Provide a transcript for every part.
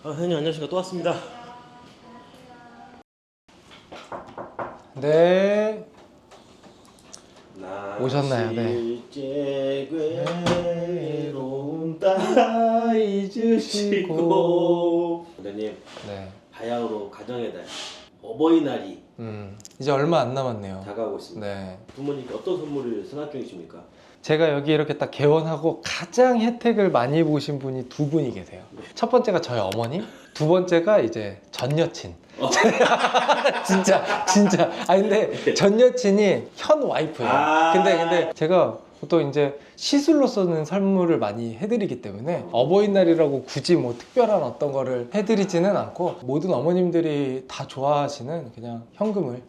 선생님 안녕하십니까. 또 왔습니다. 네. 오셨나요? 네. 실제 괴로움 다 잊으시고. 선생님, 네. 바야흐로 가정의 달 어버이날이 이제 얼마 안 남았네요. 다가오고 있습니다. 네. 부모님께 어떤 선물을 생각 중이십니까? 제가 여기 이렇게 딱 개원하고 가장 혜택을 많이 보신 분이 두 분이 계세요. 첫 번째가 저희 어머님, 두 번째가 이제 전 여친. 진짜. 근데 전 여친이 현 와이프예요. 근데 제가 보통 이제 시술로서는 선물을 많이 해드리기 때문에 어버이날이라고 굳이 뭐 특별한 어떤 거를 해드리지는 않고 모든 어머님들이 다 좋아하시는 그냥 현금을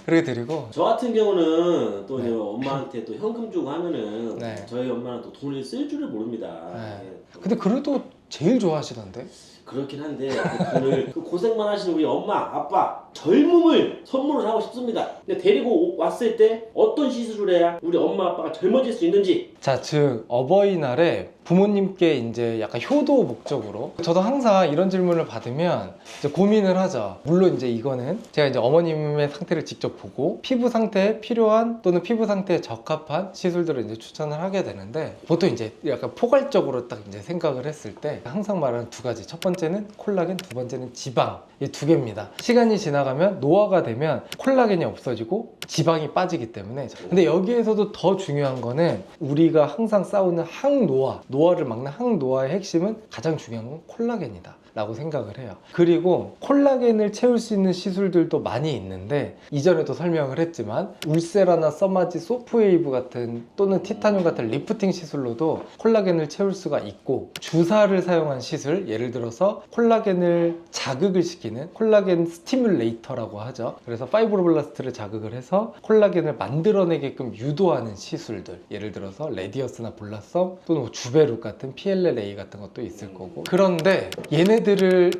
그렇게 드리고. 저 같은 경우는 또 네. 이제 엄마한테 또 현금 주고 하면은 네. 저희 엄마는 또 돈을 쓸 줄을 모릅니다. 네. 예. 근데 그래도 제일 좋아하시던데? 그렇긴 한데 그 돈을 그 고생만 하시는 우리 엄마, 아빠 젊음을 선물을 하고 싶습니다. 근데 데리고 왔을 때 어떤 시술을 해야 우리 엄마, 아빠가 젊어질 수 있는지. 자, 즉 어버이날에 부모님께 이제 약간 효도 목적으로 저도 항상 이런 질문을 받으면 이제 고민을 하죠. 물론 이제 이거는 제가 이제 어머님의 상태를 직접 보고 피부 상태에 필요한 또는 피부 상태에 적합한 시술들을 이제 추천을 하게 되는데, 보통 이제 약간 포괄적으로 딱 이제 생각을 했을 때 항상 말하는 두 가지, 첫 번째는 콜라겐, 두 번째는 지방, 이 두 개입니다. 시간이 지나가면 노화가 되면 콜라겐이 없어지고 지방이 빠지기 때문에. 근데 여기에서도 더 중요한 거는 우리가 항상 싸우는 항노화, 노화를 막는 항노화의 핵심은 가장 중요한 건 콜라겐이다 라고 생각을 해요. 그리고 콜라겐을 채울 수 있는 시술들도 많이 있는데, 이전에도 설명을 했지만 울세라나 써마지, 소프웨이브 같은 또는 티타늄 같은 리프팅 시술로도 콜라겐을 채울 수가 있고, 주사를 사용한 시술, 예를 들어서 콜라겐을 자극을 시키는 콜라겐 스티뮬레이터라고 하죠. 그래서 파이브로블라스트를 자극을 해서 콜라겐을 만들어내게끔 유도하는 시술들, 예를 들어서 레디어스나 볼라썸 또는 뭐 주베룩 같은 PLLA 같은 것도 있을 거고. 그런데 얘네들을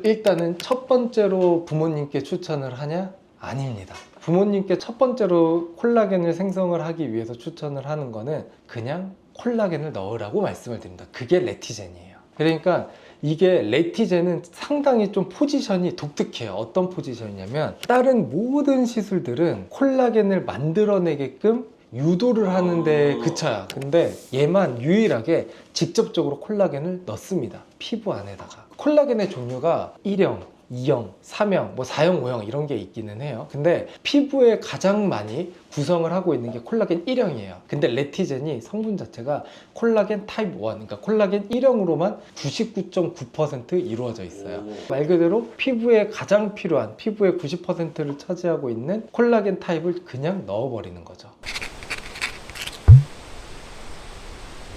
일단은 첫 번째로 부모님께 추천을 하냐? 아닙니다. 부모님께 첫 번째로 콜라겐을 생성을 하기 위해서 추천을 하는 거는 그냥 콜라겐을 넣으라고 말씀을 드립니다. 그게 레티젠이에요. 그러니까 이게 레티젠은 상당히 좀 포지션이 독특해요. 어떤 포지션이냐면, 다른 모든 시술들은 콜라겐을 만들어내게끔 유도를 하는데 그쳐요. 근데 얘만 유일하게 직접적으로 콜라겐을 넣습니다. 피부 안에다가. 콜라겐의 종류가 1형, 2형, 3형, 뭐 4형, 5형 이런 게 있기는 해요. 근데 피부에 가장 많이 구성을 하고 있는 게 콜라겐 1형이에요. 근데 레티젠이 성분 자체가 콜라겐 타입 1, 그러니까 콜라겐 1형으로만 99.9% 이루어져 있어요. 말 그대로 피부에 가장 필요한, 피부의 90%를 차지하고 있는 콜라겐 타입을 그냥 넣어버리는 거죠.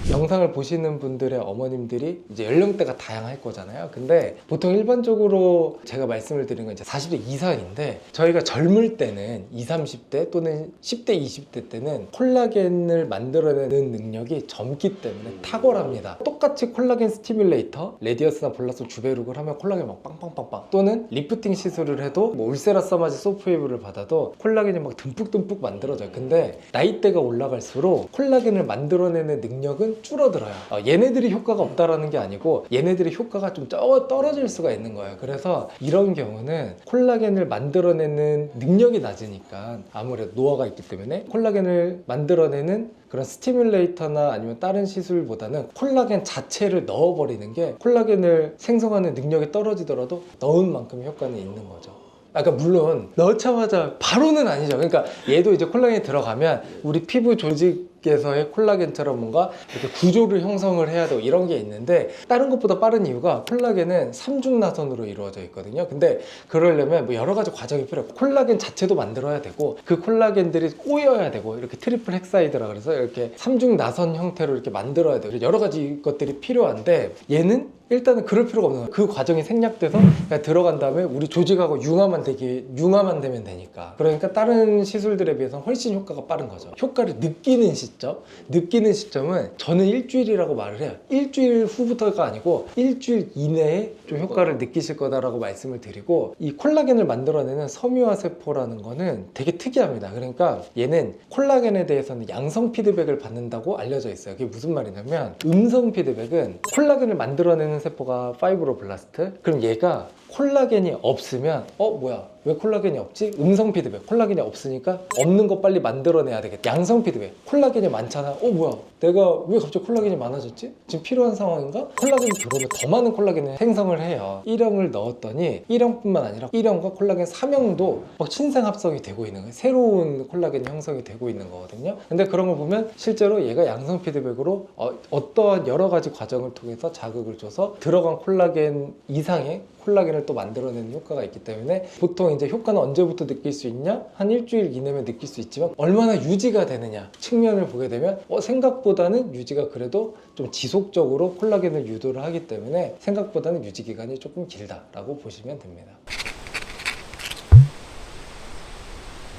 영상을 보시는 분들의 어머님들이 이제 연령대가 다양할 거잖아요. 근데 보통 일반적으로 제가 말씀을 드린 건 이제 40대 이상인데, 저희가 젊을 때는 20, 30대 또는 10대, 20대 때는 콜라겐을 만들어내는 능력이 젊기 때문에 탁월합니다. 똑같이 콜라겐 스티뮬레이터, 레디어스나 볼라썸, 주베룩을 하면 콜라겐 막 빵빵빵빵, 또는 리프팅 시술을 해도 뭐 울세라, 써마지, 소프웨이브를 받아도 콜라겐이 막 듬뿍듬뿍 만들어져요. 근데 나이대가 올라갈수록 콜라겐을 만들어내는 능력은 줄어들어요. 얘네들이 효과가 없다라는 게 아니고 얘네들의 효과가 좀 떨어질 수가 있는 거예요. 그래서 이런 경우는 콜라겐을 만들어내는 능력이 낮으니까, 아무래도 노화가 있기 때문에 콜라겐을 만들어내는 그런 스티뮬레이터나 아니면 다른 시술보다는 콜라겐 자체를 넣어버리는 게 콜라겐을 생성하는 능력이 떨어지더라도 넣은 만큼 효과는 있는 거죠. 아까 물론 넣자마자 바로는 아니죠. 그러니까 얘도 이제 콜라겐이 들어가면 우리 피부 조직에서의 콜라겐처럼 뭔가 이렇게 구조를 형성을 해야 되고 이런 게 있는데, 다른 것보다 빠른 이유가 콜라겐은 삼중나선으로 이루어져 있거든요. 근데 그러려면 뭐 여러 가지 과정이 필요해요. 콜라겐 자체도 만들어야 되고, 그 콜라겐들이 꼬여야 되고, 이렇게 트리플 헥사이드라 그래서 이렇게 삼중나선 형태로 이렇게 만들어야 되고, 여러 가지 것들이 필요한데 얘는 일단은 그럴 필요가 없는 거예요. 그 과정이 생략돼서 그냥 들어간 다음에 우리 조직하고 융화만 되면 되니까. 그러니까 다른 시술들에 비해서 훨씬 효과가 빠른 거죠. 효과를 느끼는 시점, 시점, 느끼는 시점은 저는 일주일이라고 말을 해요. 일주일 후부터가 아니고 일주일 이내에 좀 효과를 느끼실 거다라고 말씀을 드리고, 이 콜라겐을 만들어내는 섬유화 세포라는 거는 되게 특이합니다. 그러니까 얘는 콜라겐에 대해서는 양성 피드백을 받는다고 알려져 있어요. 그게 무슨 말이냐면, 음성 피드백은 콜라겐을 만들어내는 세포가 파이브로블라스트, 그럼 얘가 콜라겐이 없으면 뭐야 왜 콜라겐이 없지? 음성 피드백, 콜라겐이 없으니까 없는 거 빨리 만들어내야 되겠다. 양성 피드백, 콜라겐이 많잖아. 뭐야 내가 왜 갑자기 콜라겐이 많아졌지? 지금 필요한 상황인가? 콜라겐이 들어오면 더 많은 콜라겐을 생성을 해요. 1형을 넣었더니 1형뿐만 아니라 1형과 콜라겐 3형도 막 신생합성이 되고 있는 거예요. 새로운 콜라겐이 형성이 되고 있는 거거든요. 근데 그런 걸 보면 실제로 얘가 양성 피드백으로 어떠한 여러 가지 과정을 통해서 자극을 줘서 들어간 콜라겐 이상의 콜라겐을 또 만들어내는 효과가 있기 때문에, 보통 이제 효과는 언제부터 느낄 수 있냐? 한 일주일 이내면 느낄 수 있지만 얼마나 유지가 되느냐 측면을 보게 되면 생각보다는 유지가 그래도 좀 지속적으로 콜라겐을 유도를 하기 때문에 생각보다는 유지 기간이 조금 길다라고 보시면 됩니다.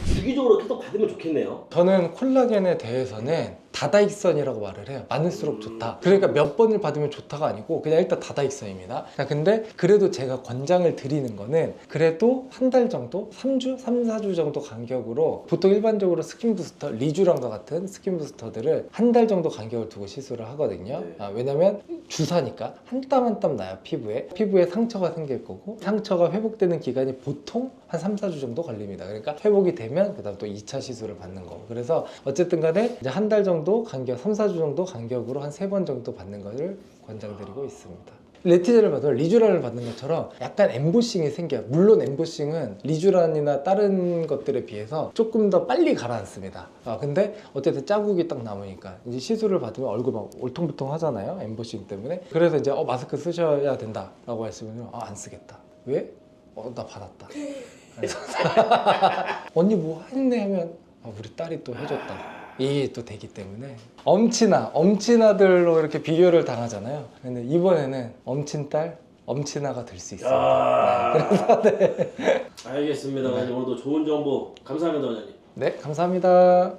주기적으로 계속 받으면 좋겠네요. 저는 콜라겐에 대해서는 다다익선이라고 말을 해요. 많을수록 좋다. 그러니까 몇 번을 받으면 좋다가 아니고 그냥 일단 다다익선입니다. 근데 그래도 제가 권장을 드리는 거는 그래도 한 달 정도? 3주? 3, 4주 정도 간격으로, 보통 일반적으로 스킨 부스터, 리쥬란과 같은 스킨 부스터들을 한 달 정도 간격을 두고 시술을 하거든요. 네. 왜냐면 주사니까 한 땀 한 땀 나요. 피부에 상처가 생길 거고, 상처가 회복되는 기간이 보통 한 3, 4주 정도 걸립니다. 그러니까 회복이 되면 그 다음 또 2차 시술을 받는 거고, 그래서 어쨌든 간에 이제 한 달 정도 간격, 3, 4주 정도 간격으로 한 3번 정도 받는 것을 권장드리고 있습니다. 레티젤을 받으면 리쥬란을 받는 것처럼 약간 엠보싱이 생겨요. 물론 엠보싱은 리쥬란이나 다른 것들에 비해서 조금 더 빨리 가라앉습니다. 근데 어쨌든 자국이 딱 남으니까 이제 시술을 받으면 얼굴 막 울퉁불퉁 하잖아요, 엠보싱 때문에. 그래서 이제 마스크 쓰셔야 된다라고 하시면 안 쓰겠다. 왜? 나 받았다. 그래서 언니 뭐 했네 하면 우리 딸이 또 해줬다. 이게 또 되기 때문에 엄친아들로 이렇게 비교를 당하잖아요. 근데 이번에는 엄친딸, 엄친아가 될 수 있습니다. 네, 그래서 알겠습니다. 원장님 오늘도 좋은 정보 감사합니다, 원장님. 네, 감사합니다.